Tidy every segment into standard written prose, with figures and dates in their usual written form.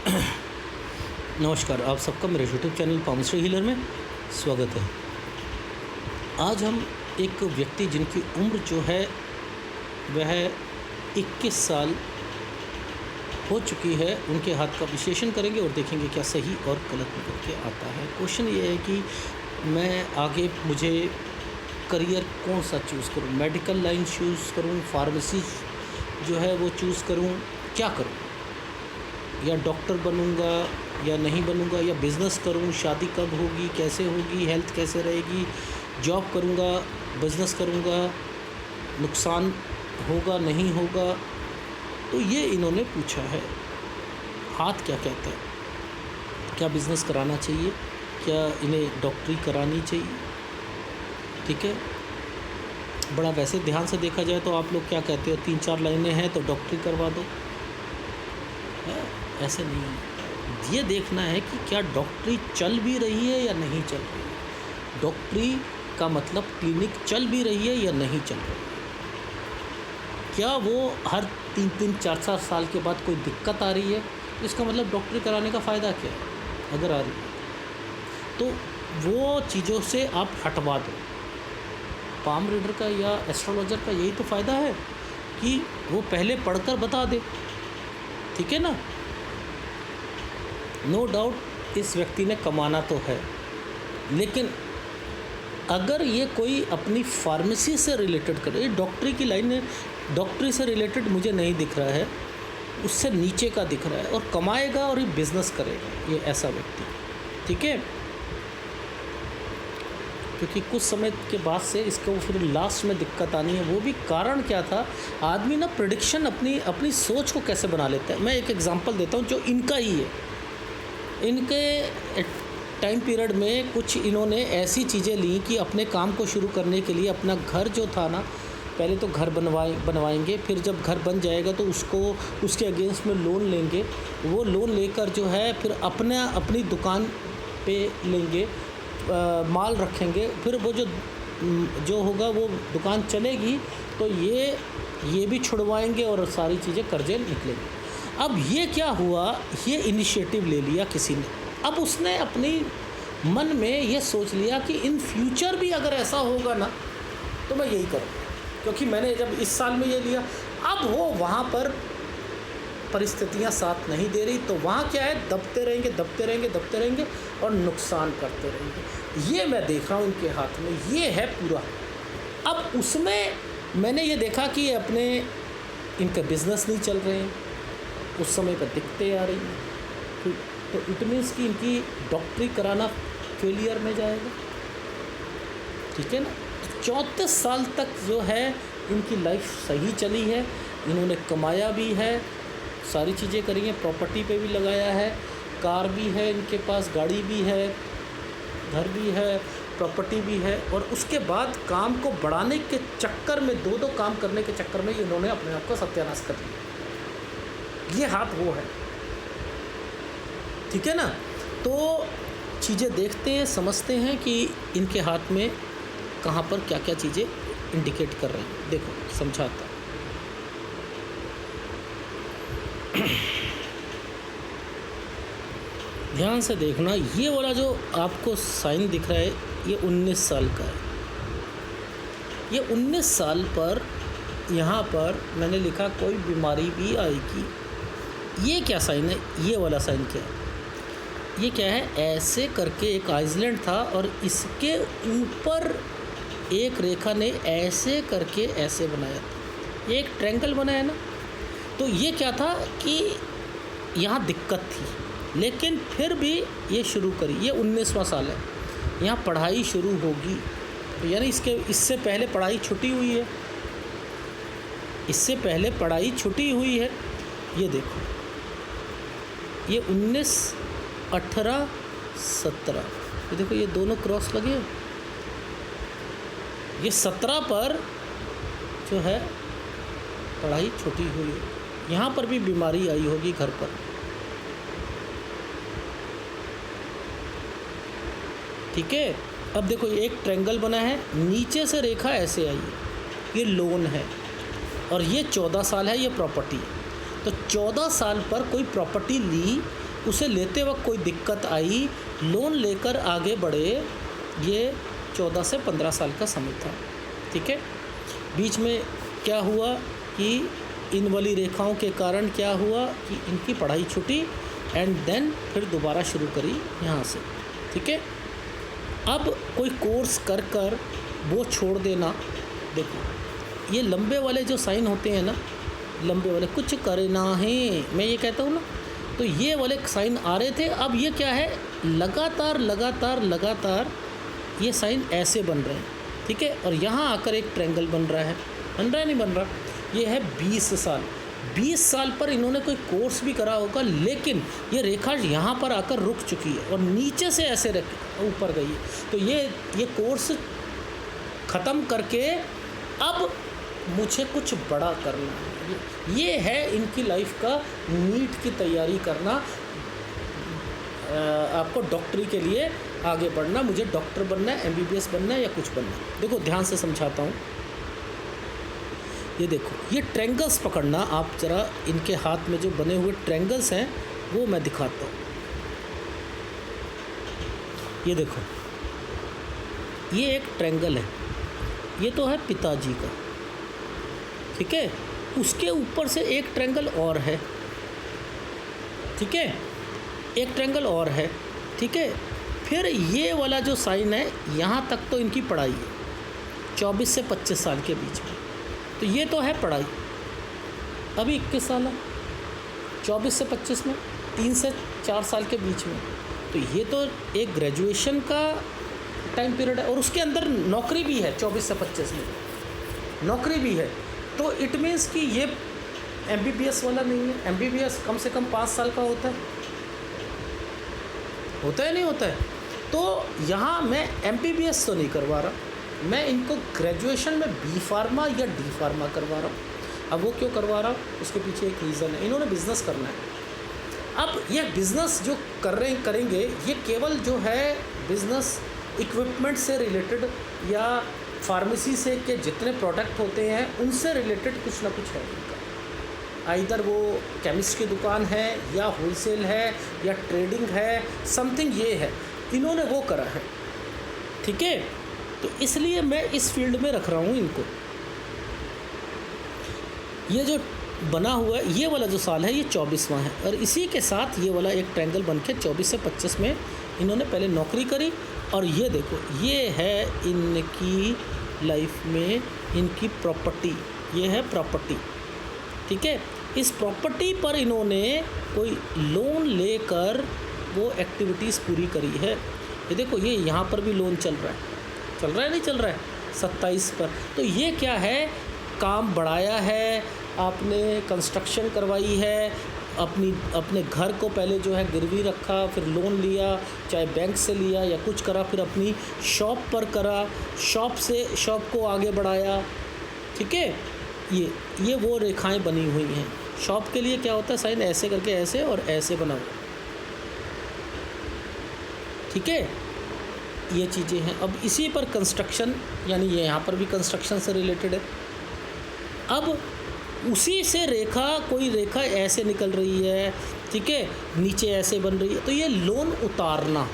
नमस्कार, आप सबका मेरे यूट्यूब चैनल फार्मेसी हीलर में स्वागत है। आज हम एक व्यक्ति जिनकी उम्र जो है वह 21 साल हो चुकी है, उनके हाथ का विश्लेषण करेंगे और देखेंगे क्या सही और गलत निकल के आता है। क्वेश्चन ये है कि मैं आगे मुझे करियर कौन सा चूज़ करूं, मेडिकल लाइन चूज़ करूं, फार्मेसी जो है वो चूज़ करूं, क्या करूं, या डॉक्टर बनूंगा या नहीं बनूंगा, या बिज़नेस करूं, शादी कब होगी, कैसे होगी, हेल्थ कैसे रहेगी, जॉब करूंगा, बिज़नेस करूंगा, नुकसान होगा नहीं होगा। तो ये इन्होंने पूछा है। हाथ क्या कहता है, क्या बिज़नेस कराना चाहिए, क्या इन्हें डॉक्टरी करानी चाहिए। ठीक है, बड़ा वैसे ध्यान से देखा जाए तो आप लोग क्या कहते हो, 3-4 लाइनें हैं तो डॉक्टरी करवा दो, है? ऐसे नहीं है। ये देखना है कि क्या डॉक्टरी चल भी रही है या नहीं चल रही है। डॉक्टरी का मतलब क्लिनिक चल भी रही है या नहीं चल रही है। क्या वो हर 3-3, 4-4 साल के बाद कोई दिक्कत आ रही है, इसका मतलब डॉक्टरी कराने का फ़ायदा क्या है। अगर आ रही है तो वो चीज़ों से आप हटवा दो। पाम रीडर का या एस्ट्रोलॉजर का यही तो फ़ायदा है कि वो पहले पढ़कर बता दे। ठीक है ना। नो डाउट इस व्यक्ति ने कमाना तो है, लेकिन अगर ये कोई अपनी फार्मेसी से रिलेटेड करे, डॉक्टरी की लाइन है, डॉक्टरी से रिलेटेड मुझे नहीं दिख रहा है, उससे नीचे का दिख रहा है, और कमाएगा और ये बिज़नेस करेगा ये ऐसा व्यक्ति। ठीक है, क्योंकि कुछ समय के बाद से इसको फिर लास्ट में दिक्कत आनी है। वो भी कारण क्या था, आदमी ना प्रेडिक्शन अपनी सोच को कैसे बना लेता है। मैं एक एग्जांपल देता हूँ जो इनका ही है। इनके टाइम पीरियड में कुछ इन्होंने ऐसी चीज़ें ली कि अपने काम को शुरू करने के लिए अपना घर जो था ना, पहले तो घर बनवाएंगे, फिर जब घर बन जाएगा तो उसके अगेंस्ट में लोन लेंगे। वो लोन लेकर जो है फिर अपनी दुकान पे लेंगे, माल रखेंगे, फिर वो जो होगा वो दुकान चलेगी तो ये भी छुड़वाएंगे और सारी चीज़ें कर्जे निकलेंगे। अब ये क्या हुआ, ये इनिशिएटिव ले लिया किसी ने। अब उसने अपनी मन में ये सोच लिया कि इन फ्यूचर भी अगर ऐसा होगा ना तो मैं यही करूँगा, क्योंकि मैंने जब इस साल में ये लिया। अब वो वहाँ पर परिस्थितियाँ साथ नहीं दे रही, तो वहाँ क्या है, दबते रहेंगे और नुकसान करते रहेंगे। ये मैं देख रहा हूँ इनके हाथ में, ये है पूरा। अब उसमें मैंने ये देखा कि इनका बिज़नेस नहीं चल रहे हैं, उस समय पर दिक्कतें आ रही हैं, तो इट मीन्स कि इनकी डॉक्टरी कराना फेलियर में जाएगा। ठीक है ना। 34 साल तक जो है इनकी लाइफ सही चली है, इन्होंने कमाया भी है, सारी चीज़ें करी हैं, प्रॉपर्टी पे भी लगाया है, कार भी है इनके पास, गाड़ी भी है, घर भी है, प्रॉपर्टी भी है। और उसके बाद काम को बढ़ाने के चक्कर में, दो काम करने के चक्कर में इन्होंने अपने आप को सत्यानाश कर लिया। ये हाथ वो है। ठीक है ना। तो चीज़ें देखते हैं, समझते हैं कि इनके हाथ में कहाँ पर क्या क्या चीज़ें इंडिकेट कर रही हैं। देखो समझाता, ध्यान से देखना। ये वाला जो आपको साइन दिख रहा है ये 19 साल का है। ये 19 साल पर यहाँ पर मैंने लिखा कोई बीमारी भी आएगी। ये क्या साइन है, ये वाला साइन क्या है, ये क्या है, ऐसे करके एक आइसलैंड था और इसके ऊपर एक रेखा ने ऐसे करके ऐसे बनाया था, ये एक ट्रायंगल बनाया ना। तो ये क्या था कि यहाँ दिक्कत थी, लेकिन फिर भी ये शुरू करी। ये 19वां साल है, यहाँ पढ़ाई शुरू होगी, तो यानी इससे पहले पढ़ाई छुट्टी हुई है, इससे पहले पढ़ाई छुट्टी हुई है। ये देखो, ये 19, 18, 17, ये देखो, ये दोनों क्रॉस लगे हैं। ये 17 पर जो है पढ़ाई छुट्टी हुई है, यहाँ पर भी बीमारी आई होगी घर पर। ठीक है। अब देखो एक ट्रायंगल बना है, नीचे से रेखा ऐसे आई है, ये लोन है, और ये 14 साल है, ये प्रॉपर्टी है। तो 14 साल पर कोई प्रॉपर्टी ली, उसे लेते वक्त कोई दिक्कत आई, लोन लेकर आगे बढ़े, ये 14 से 15 साल का समय था। ठीक है, बीच में क्या हुआ कि इन वाली रेखाओं के कारण क्या हुआ कि इनकी पढ़ाई छूटी एंड देन फिर दोबारा शुरू करी यहाँ से। ठीक है, अब कोई कोर्स कर कर वो छोड़ देना। देखो ये लंबे वाले जो साइन होते हैं ना, लंबे वाले कुछ करना है, मैं ये कहता हूँ ना, तो ये वाले साइन आ रहे थे। अब ये क्या है, लगातार लगातार लगातार ये साइन ऐसे बन रहे हैं। ठीक है, और यहाँ आकर एक ट्रायंगल बन रहा है नहीं बन रहा। ये है 20 साल। 20 साल पर इन्होंने कोई कोर्स भी करा होगा, लेकिन ये रेखा यहाँ पर आकर रुक चुकी है और नीचे से ऐसे ऊपर गई है। तो ये कोर्स ख़त्म करके अब मुझे कुछ बड़ा करना है। ये है इनकी लाइफ का नीट की तैयारी करना, आपको डॉक्टरी के लिए आगे बढ़ना, मुझे डॉक्टर बनना है, MBBS बनना है या कुछ बनना है। देखो ध्यान से समझाता हूँ। ये देखो ये ट्रायंगल्स पकड़ना आप ज़रा, इनके हाथ में जो बने हुए ट्रायंगल्स हैं वो मैं दिखाता हूँ। ये देखो ये एक ट्रायंगल है, ये तो है पिताजी का। ठीक है, उसके ऊपर से एक ट्रायंगल और है। ठीक है, एक ट्रायंगल और है। ठीक है, फिर ये वाला जो साइन है, यहाँ तक तो इनकी पढ़ाई है 24 से 25 साल के बीच में। तो ये तो है पढ़ाई, अभी 21 साल है, 24 से 25 में 3 से 4 साल के बीच में। तो ये तो एक ग्रेजुएशन का टाइम पीरियड है, और उसके अंदर नौकरी भी है 24 से 25 में, नौकरी भी है। तो इट मीन्स कि ये MBBS वाला नहीं है। MBBS कम से कम 5 साल का होता है नहीं होता है। तो यहाँ मैं MBBS तो नहीं करवा रहा, मैं इनको ग्रेजुएशन में B फार्मा या D फार्मा करवा रहा हूँ। अब वो क्यों करवा रहा हूँ, उसके पीछे एक रीज़न है, इन्होंने बिज़नेस करना है। अब ये बिज़नेस जो करेंगे ये केवल जो है बिज़नेस इक्विपमेंट से रिलेटेड या फार्मेसी से के जितने प्रोडक्ट होते हैं उनसे रिलेटेड कुछ ना कुछ है इनका। आइदर वो केमिस्ट की दुकान है या होलसेल है या ट्रेडिंग है, समथिंग ये है, इन्होंने वो करा है। ठीक है, तो इसलिए मैं इस फील्ड में रख रहा हूँ इनको। ये जो बना हुआ है ये वाला जो साल है ये 24वां है, और इसी के साथ ये वाला एक ट्रायंगल बन के 24 से 25 में इन्होंने पहले नौकरी करी। और ये देखो ये है इनकी लाइफ में इनकी प्रॉपर्टी, ये है प्रॉपर्टी। ठीक है, इस प्रॉपर्टी पर इन्होंने कोई लोन लेकर वो एक्टिविटीज़ पूरी करी है। ये देखो ये यहाँ पर भी लोन चल रहा है नहीं चल रहा है 27 पर। तो ये क्या है, काम बढ़ाया है आपने, कंस्ट्रक्शन करवाई है, अपने घर को पहले जो है गिरवी रखा, फिर लोन लिया, चाहे बैंक से लिया या कुछ करा, फिर अपनी शॉप पर करा, शॉप को आगे बढ़ाया। ठीक है, ये वो रेखाएं बनी हुई हैं। शॉप के लिए क्या होता है, साइन ऐसे करके ऐसे और ऐसे बना हुआ। ठीक है, ये चीज़ें हैं। अब इसी पर कंस्ट्रक्शन, यानी ये यहाँ पर भी कंस्ट्रक्शन से रिलेटेड है। अब उसी से कोई रेखा ऐसे निकल रही है, ठीक है, नीचे ऐसे बन रही है, तो ये लोन उतारना,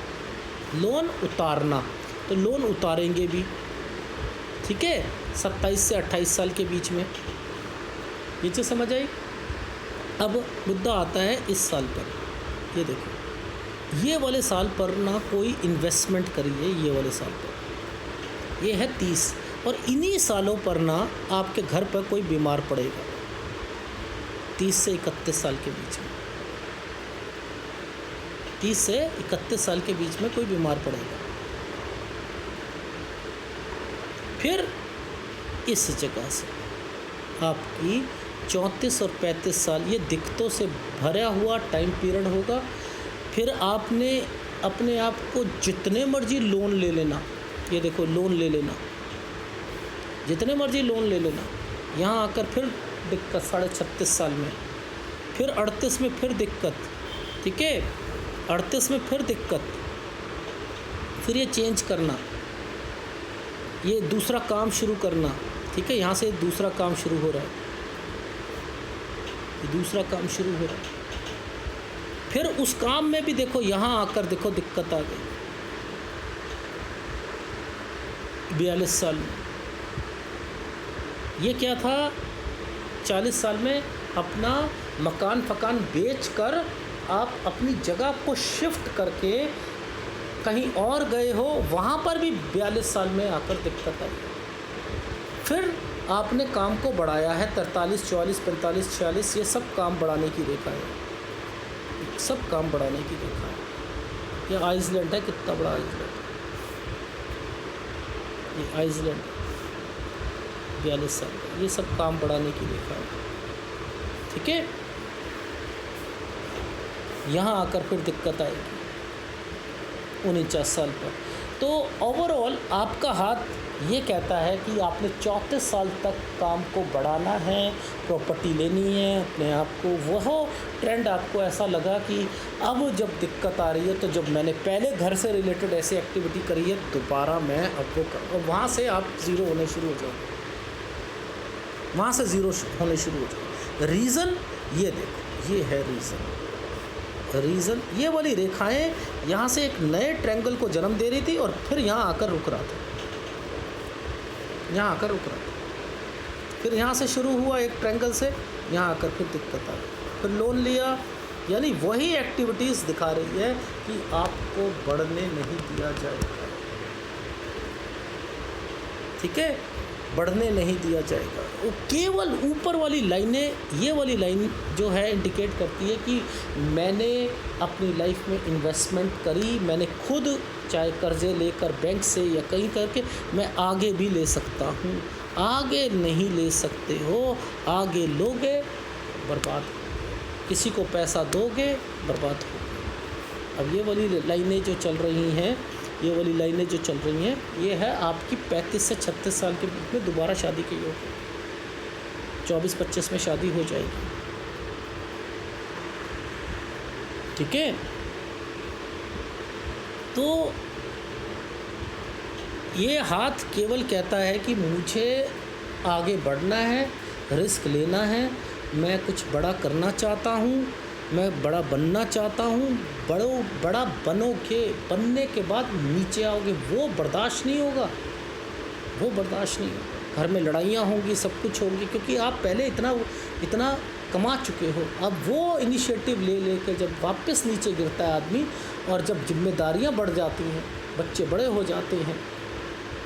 तो लोन उतारेंगे भी। ठीक है, 27 से 28 साल के बीच में, ये चीज़ समझ आई। अब मुद्दा आता है इस साल पर। ये देखो ये वाले साल पर ना कोई इन्वेस्टमेंट करिए, ये वाले साल पर ये है 30, और इन्हीं सालों पर ना आपके घर पर कोई बीमार पड़ेगा 30 से 31 साल के बीच में, 30 से 31 साल के बीच में कोई बीमार पड़ेगा। फिर इस जगह से आपकी 34 और 35 साल ये दिक्कतों से भरा हुआ टाइम पीरियड होगा। फिर आपने अपने आप को जितने मर्जी लोन ले लेना, ये देखो लोन ले लेना, जितने मर्जी लोन ले लेना, यहाँ आकर फिर दिक्कत 36.5 साल में, फिर 38 में फिर दिक्कत, ठीक है, 38 में फिर दिक्कत, फिर ये चेंज करना, ये दूसरा काम शुरू करना। ठीक है, यहाँ से दूसरा काम शुरू हो रहा है, ये दूसरा काम शुरू हो रहा है। फिर उस काम में भी देखो, यहाँ आकर देखो दिक्कत आ गई। 42 साल में ये क्या था, 40 साल में अपना मकान फकान बेच कर आप अपनी जगह को शिफ्ट करके कहीं और गए हो, वहाँ पर भी 42 साल में आकर दिक्कत आई। फिर आपने काम को बढ़ाया है, 43, 44, 45, 46, ये सब काम बढ़ाने की रेखा है, सब काम बढ़ाने की रेखा है। ये आइसलैंड है, कितना बड़ा आइसलैंड, ये आइसलैंड 42 साल का, ये सब काम बढ़ाने की रेखा है। ठीक है, यहाँ आकर फिर दिक्कत आएगी 49 साल पर। तो ओवरऑल आपका हाथ ये कहता है कि आपने 34 साल तक काम को बढ़ाना है, प्रॉपर्टी लेनी है अपने आप को। वह ट्रेंड आपको ऐसा लगा कि अब जब दिक्कत आ रही है, तो जब मैंने पहले घर से रिलेटेड ऐसी एक्टिविटी करी है, दोबारा मैं अब वो कर, और वहाँ से आप ज़ीरो होने शुरू हो जाओगे, वहाँ से ज़ीरो होने शुरू हो जाओगे। रीज़न ये देखो, ये है रीज़न ये वाली रेखाएं यहाँ से एक नए ट्रायंगल को जन्म दे रही थी और फिर यहाँ आकर रुक रहा था, यहाँ आकर रुक रहा था। फिर यहाँ से शुरू हुआ एक ट्रायंगल से, यहाँ आकर फिर दिक्कत आ गई, फिर लोन लिया। यानी वही एक्टिविटीज़ दिखा रही है कि आपको बढ़ने नहीं दिया जाएगा। ठीक है, बढ़ने नहीं दिया जाएगा। वो केवल ऊपर वाली लाइनें, ये वाली लाइन जो है इंडिकेट करती है कि मैंने अपनी लाइफ में इन्वेस्टमेंट करी, मैंने खुद चाहे कर्ज़े लेकर बैंक से या कहीं करके मैं आगे भी ले सकता हूँ। आगे नहीं ले सकते हो, आगे लोगे बर्बाद हो, किसी को पैसा दोगे बर्बाद हो। अब ये वाली लाइनें जो चल रही हैं, ये वाली लाइनें जो चल रही हैं, ये है आपकी 35 से 36 साल के बीच में दोबारा शादी के योग। 24-25 में शादी हो जाएगी। ठीक है, तो ये हाथ केवल कहता है कि मुझे आगे बढ़ना है, रिस्क लेना है, मैं कुछ बड़ा करना चाहता हूँ, मैं बड़ा बनना चाहता हूँ। बड़ा बनने के बाद नीचे आओगे, वो बर्दाश्त नहीं होगा, वो बर्दाश्त नहीं होगा। घर में लड़ाइयाँ होंगी, सब कुछ होंगी, क्योंकि आप पहले इतना कमा चुके हो। अब वो इनिशिएटिव ले जब वापस नीचे गिरता है आदमी, और जब जिम्मेदारियाँ बढ़ जाती हैं, बच्चे बड़े हो जाते हैं,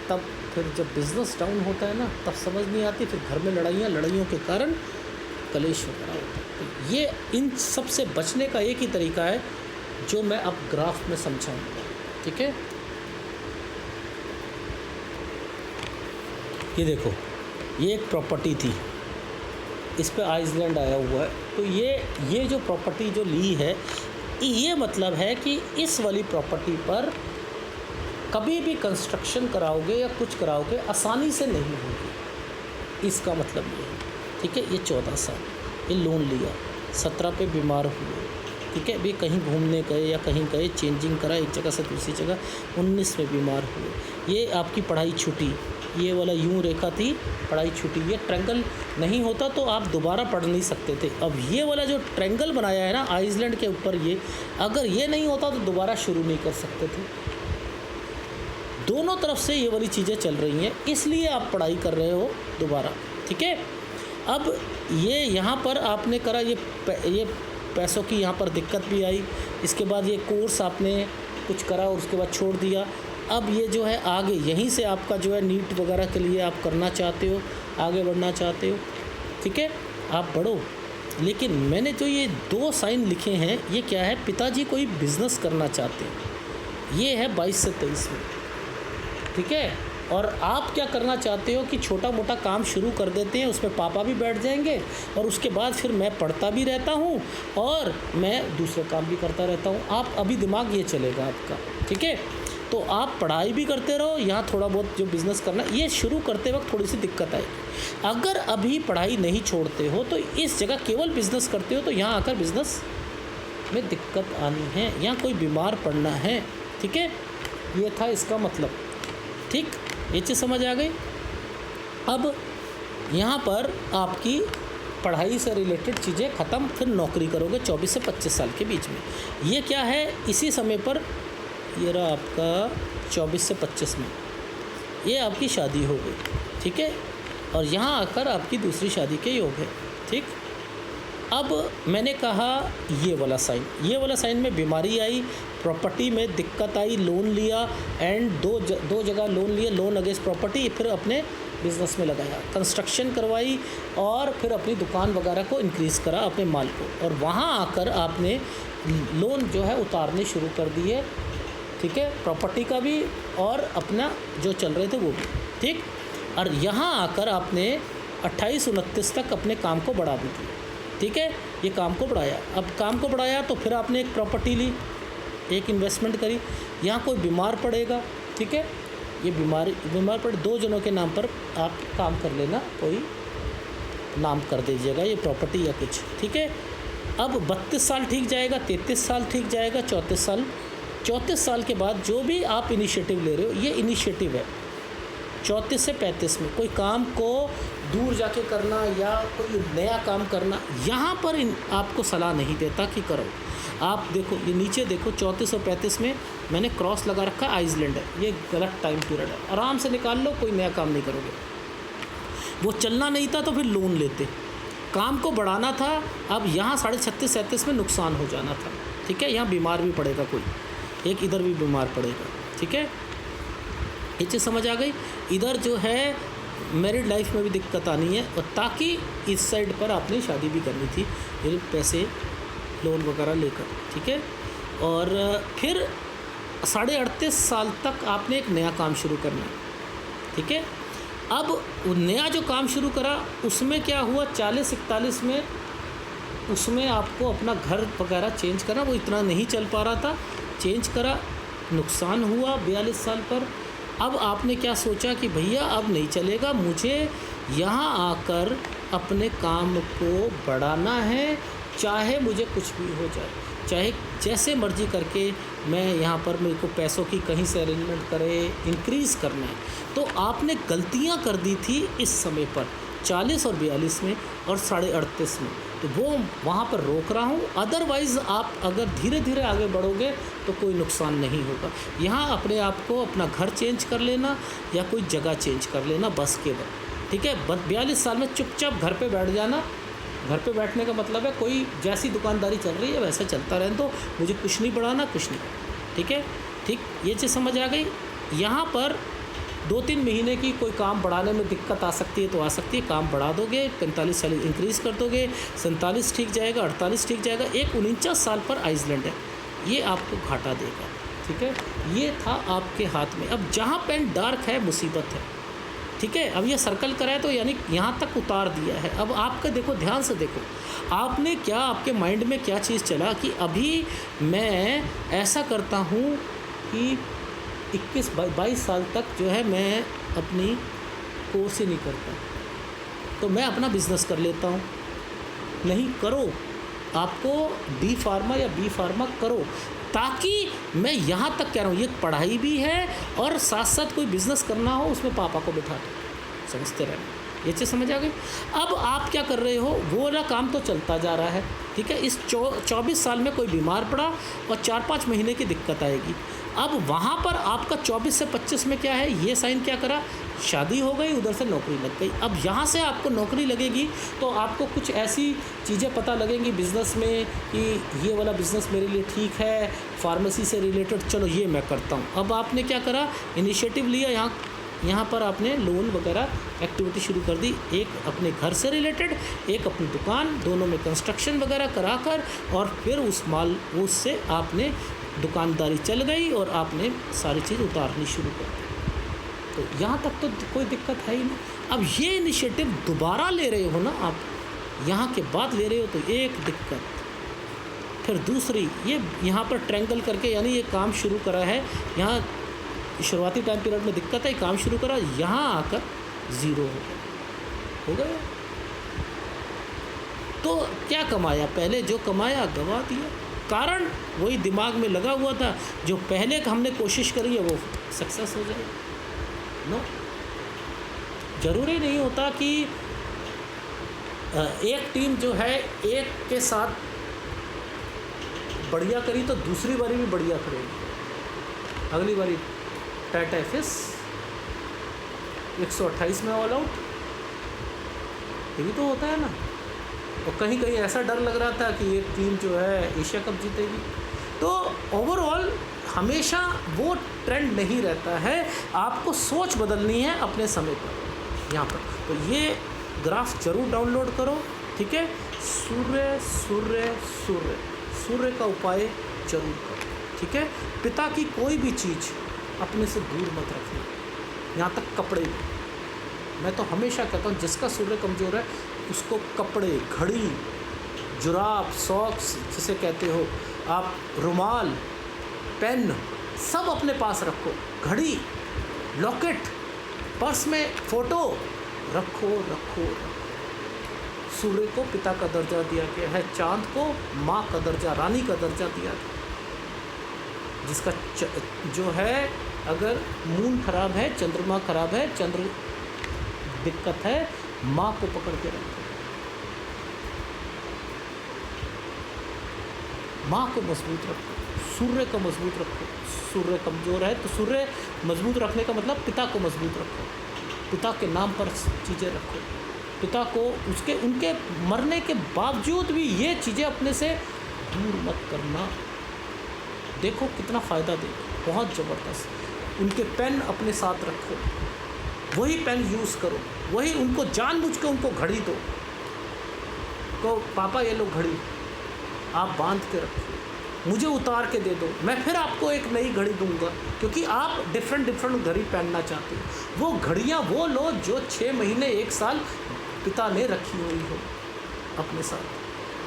तब फिर जब बिज़नेस डाउन होता है ना, तब समझ नहीं आती, फिर घर में लड़ाइयों के कारण कलेश वगैरह होता है। तो ये इन सब से बचने का एक ही तरीका है जो मैं अब ग्राफ में समझाऊंगा। ठीक है, ये देखो, ये एक प्रॉपर्टी थी, इस पे आइसलैंड आया हुआ है। तो ये जो प्रॉपर्टी जो ली है, ये मतलब है कि इस वाली प्रॉपर्टी पर कभी भी कंस्ट्रक्शन कराओगे या कुछ कराओगे आसानी से नहीं होगी, इसका मतलब ये है। ठीक है, ये 14 साल ये लोन लिया, 17 पे बीमार हुए। ठीक है, भी कहीं घूमने गए या कहीं गए, चेंजिंग करा एक जगह से दूसरी जगह, 19 में बीमार हुए। ये आपकी पढ़ाई छूटी, ये वाला यूं रेखा थी, पढ़ाई छूटी। ये ट्रायंगल नहीं होता तो आप दोबारा पढ़ नहीं सकते थे। अब ये वाला जो ट्रायंगल बनाया है ना आइसलैंड के ऊपर, ये अगर ये नहीं होता तो दोबारा शुरू नहीं कर सकते थे। दोनों तरफ से ये वाली चीज़ें चल रही हैं, इसलिए आप पढ़ाई कर रहे हो दोबारा। ठीक है, अब ये यहाँ पर आपने करा, ये पैसों की यहाँ पर दिक्कत भी आई। इसके बाद ये कोर्स आपने कुछ करा और उसके बाद छोड़ दिया। अब ये जो है आगे यहीं से आपका जो है नीट वगैरह के लिए आप करना चाहते हो, आगे बढ़ना चाहते हो। ठीक है, आप बढ़ो। लेकिन मैंने जो ये 2 साइन लिखे हैं, ये क्या है, पिताजी कोई बिज़नेस करना चाहते हैं, ये है 22 से 23 में। ठीक है, और आप क्या करना चाहते हो कि छोटा मोटा काम शुरू कर देते हैं, उसमें पापा भी बैठ जाएंगे और उसके बाद फिर मैं पढ़ता भी रहता हूँ और मैं दूसरे काम भी करता रहता हूँ। आप अभी दिमाग ये चलेगा आपका। ठीक है, तो आप पढ़ाई भी करते रहो, यहाँ थोड़ा बहुत जो बिज़नेस करना, ये शुरू करते वक्त थोड़ी सी दिक्कत आएगी। अगर अभी पढ़ाई नहीं छोड़ते हो तो इस जगह केवल बिज़नेस करते हो, तो यहाँ आकर बिज़नेस में दिक्कत आनी है, यहाँ कोई बीमार पड़ना है। ठीक है, ये था इसका मतलब। ठीक, ये चीज़ समझ आ गई। अब यहाँ पर आपकी पढ़ाई से रिलेटेड चीज़ें ख़त्म, फिर नौकरी करोगे 24 से 25 साल के बीच में। ये क्या है, इसी समय पर ये रहा आपका 24 से 25 में ये आपकी शादी हो गई, ठीक है, और यहाँ आकर आपकी दूसरी शादी के योग है, ठीक। अब मैंने कहा ये वाला साइन में बीमारी आई, प्रॉपर्टी में दिक्कत आई, लोन लिया एंड दो जगह लोन लिया, लोन अगेंस्ट प्रॉपर्टी, फिर अपने बिज़नेस में लगाया, कंस्ट्रक्शन करवाई और फिर अपनी दुकान वगैरह को इंक्रीज़ करा अपने माल को, और वहाँ आकर आपने लोन जो है उतारने शुरू कर दिए, ठीक है, प्रॉपर्टी का भी और अपना जो चल रहे थे वो भी, ठीक। और यहाँ आकर आपने 28-29 तक अपने काम को बढ़ा भी दिया, ठीक है, ये काम को बढ़ाया। अब काम को बढ़ाया तो फिर आपने एक प्रॉपर्टी ली, एक इन्वेस्टमेंट करी, यहाँ कोई बीमार पड़ेगा, ठीक है, ये बीमार पड़े, 2 जनों के नाम पर आप काम कर लेना, कोई नाम कर दीजिएगा ये प्रॉपर्टी या कुछ, ठीक है। अब 32 साल ठीक जाएगा, 33 साल ठीक जाएगा, 34 साल के बाद जो भी आप इनिशिएटिव ले रहे हो, ये इनिशिएटिव है 34 से 35 में कोई काम को दूर जाके करना या कोई नया काम करना, यहाँ पर आपको सलाह नहीं देता कि करो। आप देखो ये नीचे देखो 34 और 35 में मैंने क्रॉस लगा रखा है, आइसलैंड है, ये गलत टाइम पीरियड है, आराम से निकाल लो, कोई नया काम नहीं करोगे। वो चलना नहीं था तो फिर लोन लेते, काम को बढ़ाना था। अब यहाँ 36-37 में नुकसान हो जाना था, ठीक है, यहाँ बीमार भी पड़ेगा कोई, एक इधर भी बीमार पड़ेगा, ठीक है, ये चीज़ समझ आ गई। इधर जो है मैरिड लाइफ में भी दिक्कत आनी है, और ताकि इस साइड पर आपने शादी भी करनी थी, ये पैसे लोन वगैरह लेकर, ठीक है। और फिर 38.5 साल तक आपने एक नया काम शुरू करना है, ठीक है। अब वो नया जो काम शुरू करा उसमें क्या हुआ, 40-41 में उसमें आपको अपना घर वगैरह चेंज करना, वो इतना नहीं चल पा रहा था, चेंज करा, नुकसान हुआ 42 साल पर। अब आपने क्या सोचा कि भैया अब नहीं चलेगा, मुझे यहाँ आकर अपने काम को बढ़ाना है, चाहे मुझे कुछ भी हो जाए, चाहे जैसे मर्जी करके मैं यहाँ पर मेरे को पैसों की कहीं से अरेंजमेंट करे, इंक्रीज़ करना है। तो आपने गलतियाँ कर दी थी इस समय पर 40 और 42 में और 38.5 में, तो वो वहाँ पर रोक रहा हूँ। अदरवाइज़ आप अगर धीरे धीरे आगे बढ़ोगे तो कोई नुकसान नहीं होगा। यहाँ अपने आप को अपना घर चेंज कर लेना या कोई जगह चेंज कर लेना बस केवल, ठीक है। 42 साल में चुपचाप घर पे बैठ जाना। घर पे बैठने का मतलब है कोई जैसी दुकानदारी चल रही है वैसा चलता रहने दो, मुझे कुछ नहीं बढ़ाना, कुछ नहीं, ठीक है, ठीक। ये चीज़ समझ आ गई। यहाँ पर 2-3 महीने की कोई काम बढ़ाने में दिक्कत आ सकती है तो आ सकती है, काम बढ़ा दोगे, 45 साल इंक्रीज़ कर दोगे, 47 ठीक जाएगा, 48 ठीक जाएगा। एक 49 साल पर आइसलैंड है, ये आपको घाटा देगा, ठीक है। ये था आपके हाथ में। अब जहाँ पेन डार्क है मुसीबत है, ठीक है। अब ये सर्कल करा है तो यानी यहाँ तक उतार दिया है। अब आपका देखो, ध्यान से देखो, आपने क्या, आपके माइंड में क्या चीज़ चला कि अभी मैं ऐसा करता हूँ कि 21-22 साल तक जो है मैं अपनी कोर्स ही नहीं करता, तो मैं अपना बिज़नेस कर लेता हूँ। नहीं करो, आपको डी फार्मा या बी फार्मा करो, ताकि मैं यहाँ तक कह रहा हूँ, ये पढ़ाई भी है और साथ साथ कोई बिज़नेस करना हो उसमें पापा को बिठा दो, समझते रहना। ये चीज़ समझ आ गई। अब आप क्या कर रहे हो, वो वाला काम तो चलता जा रहा है, ठीक है। इस 24 साल में कोई बीमार पड़ा और 4-5 महीने की दिक्कत आएगी। अब वहाँ पर आपका 24 से 25 में क्या है, ये साइन क्या करा, शादी हो गई, उधर से नौकरी लग गई। अब यहाँ से आपको नौकरी लगेगी तो आपको कुछ ऐसी चीज़ें पता लगेंगी बिज़नेस में कि ये वाला बिज़नेस मेरे लिए ठीक है, फार्मेसी से रिलेटेड, चलो ये मैं करता हूँ। अब आपने क्या करा, इनिशिएटिव लिया, यहाँ पर आपने लोन वगैरह एक्टिविटी शुरू कर दी, एक अपने घर से रिलेटेड, एक अपनी दुकान, दोनों में कंस्ट्रक्शन वगैरह कराकर, और फिर उससे आपने दुकानदारी चल गई और आपने सारी चीज़ उतारनी शुरू कर दी। तो यहाँ तक तो कोई दिक्कत है ही नहीं। अब ये इनिशिएटिव दोबारा ले रहे हो ना आप, यहाँ के बाद ले रहे हो तो एक दिक्कत, फिर दूसरी, ये यहाँ पर ट्रैंगल करके, यानी ये काम शुरू करा है, यहाँ शुरुआती टाइम पीरियड में दिक्कत है, काम शुरू करा, यहाँ आकर ज़ीरो हो गया। तो क्या कमाया, पहले जो कमाया गवा दिया। कारण वही दिमाग में लगा हुआ था, जो पहले हमने कोशिश करी है वो सक्सेस हो जाए। नो, ज़रूरी नहीं होता कि एक टीम जो है एक के साथ बढ़िया करी तो दूसरी बारी भी बढ़िया करेगी। अगली बारी टाटा फिस 128 में ऑल आउट, ये भी तो होता है ना। और कहीं कहीं ऐसा डर लग रहा था कि एक टीम जो है एशिया कप जीतेगी। तो ओवरऑल हमेशा वो ट्रेंड नहीं रहता है, आपको सोच बदलनी है अपने समय पर यहाँ पर। तो ये ग्राफ जरूर डाउनलोड करो, ठीक है। सूर्य सूर्य सूर्य, सूर्य का उपाय जरूर करो, ठीक है। पिता की कोई भी चीज़ अपने से दूर मत रखना, यहाँ तक कपड़े भी। मैं तो हमेशा कहता हूँ जिसका सूर्य कमज़ोर है उसको कपड़े, घड़ी, जुराब, सॉक्स जिसे कहते हो आप, रुमाल, पेन, सब अपने पास रखो। घड़ी, लॉकेट, पर्स में फ़ोटो रखो रखो रखो। सूर्य को पिता का दर्जा दिया गया है, चांद को माँ का दर्जा, रानी का दर्जा दिया गया। जिसका जो है अगर मून खराब है, चंद्रमा खराब है, चंद्र दिक्कत है, माँ को पकड़ के रखो, माँ को मजबूत रखो, सूर्य को मजबूत रखो। सूर्य कमज़ोर है तो सूर्य मजबूत रखने का मतलब पिता को मजबूत रखो, पिता के नाम पर चीज़ें रखो, पिता को उसके उनके मरने के बावजूद भी ये चीज़ें अपने से दूर मत करना। देखो कितना फ़ायदा दे, बहुत ज़बरदस्त। उनके पेन अपने साथ रखो, वही पेन यूज़ करो, वही उनको जानबूझ के उनको घड़ी दो, तो पापा ये लो घड़ी, आप बांध के रखो, मुझे उतार के दे दो, मैं फिर आपको एक नई घड़ी दूंगा, क्योंकि आप डिफरेंट घड़ी पहनना चाहते हो। वो घड़ियाँ वो लो जो 6 महीने 1 साल पिता ने रखी हुई हो अपने साथ,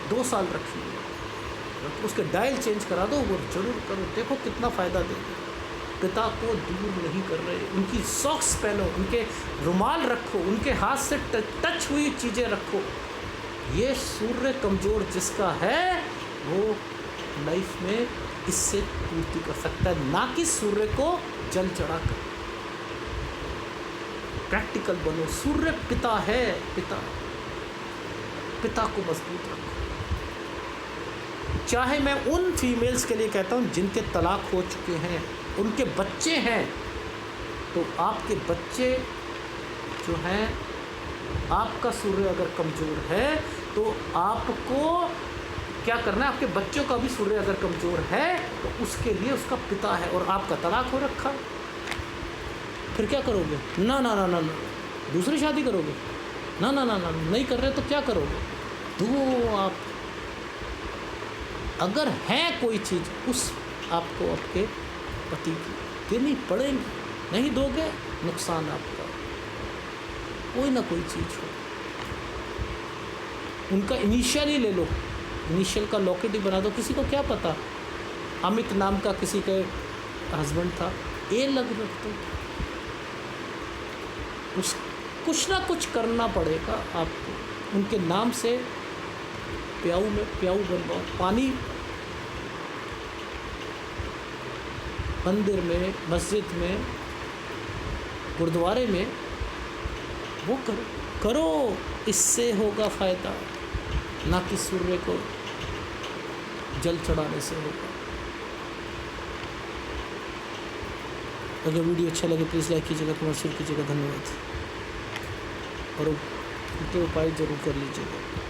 2 साल रखी हुई हो, उसके डायल चेंज करा दो, वो जरूर करो। देखो कितना फ़ायदा देगा। पिता को दूर नहीं कर रहे, उनकी सॉक्स पहनो, उनके रुमाल रखो, उनके हाथ से टच हुई चीज़ें रखो। ये सूर्य कमज़ोर जिसका है वो लाइफ में इससे पूर्ति कर सकता है, ना कि सूर्य को जल चढ़ा कर। प्रैक्टिकल बनो, सूर्य पिता है, पिता को मजबूत रखो। चाहे मैं उन फीमेल्स के लिए कहता हूँ जिनके तलाक हो चुके हैं, उनके बच्चे हैं, तो आपके बच्चे जो हैं, आपका सूर्य अगर कमज़ोर है तो आपको क्या करना है, आपके बच्चों का भी सूर्य अगर कमज़ोर है तो उसके लिए उसका पिता है, और आपका तलाक हो रखा, फिर क्या करोगे? ना ना ना ना ना, दूसरी शादी करोगे? ना ना ना ना, नहीं कर रहे तो क्या करोगे? तो आप अगर है कोई चीज़ उस आपको आपके पति की देनी पड़ेगी, नहीं दोगे नुकसान आपका। कोई ना कोई चीज़ हो, उनका इनिशियल ही ले लो, इनिशियल का लॉकेट ही बना दो। किसी को क्या पता अमित नाम का किसी के हस्बैंड था, ए लग रख दो। कुछ ना कुछ करना पड़ेगा आपको, उनके नाम से प्याऊ में प्याऊ बनवाओ, पानी मंदिर में, मस्जिद में, गुरुद्वारे में वो करो, इससे होगा फ़ायदा, ना कि सूर्य को जल चढ़ाने से होगा। अगर वीडियो अच्छा लगे प्लीज़ लाइक कीजिएगा, कमेंट शेयर कीजिएगा। धन्यवाद। और उनके उपाय ज़रूर कर लीजिएगा।